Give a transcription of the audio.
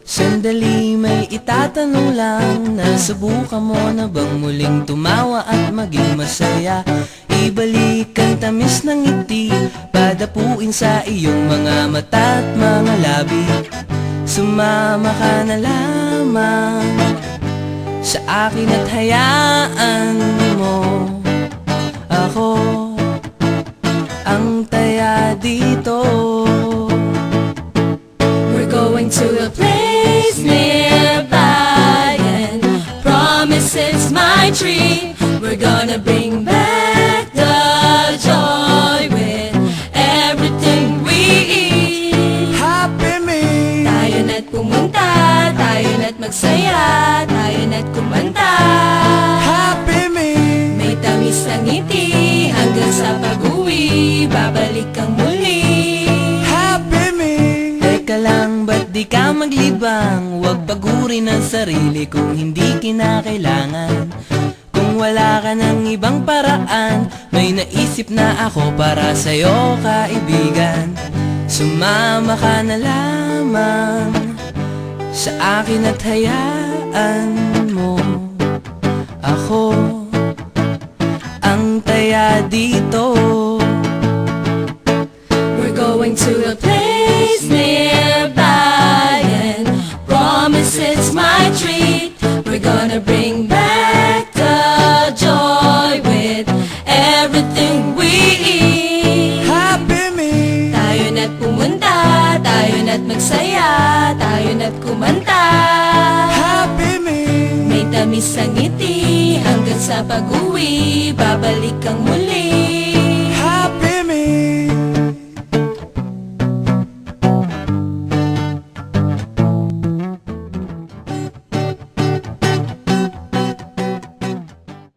Sandali, may itatanong lang. Nasubukan mo na bang muling tumawa at maging masaya? Ibalik ang tamis ng ngiti, padapuin sa iyong mga mata at mga labi. Sumama ka na lamang sa akin at hayaan mo ako ang taya dito. We're going to a place nearby, and promise it's my treat. We're gonna bring back the joy with everything we eat. Happy me, Tayo na't pumunta, tayo na't magsaya, tayo na't kumanta. happy me, May tamis na ngiti hanggang sa pag-uwi, babalik kang muli. happy me. Teka lang, ba't di ka maglibang? Huwag pagurin ang sarili kung hindi kinakailangan. Kung wala ka ng ibang paraan, may naisip na ako para sa'yo, kaibigan. Sumama ka na lamang sa akin at hayaan mo ako ang taya dito. We're going to a place nearby, and promise it's my treat. We're gonna bring back the joy with everything we eat. Happy me, Tayo na't pumunta, tayo na't magsaya, tayo na't kumanta. happy me, May tamis ang ngiti hanggang sa pag-uwi, babalik kang muli.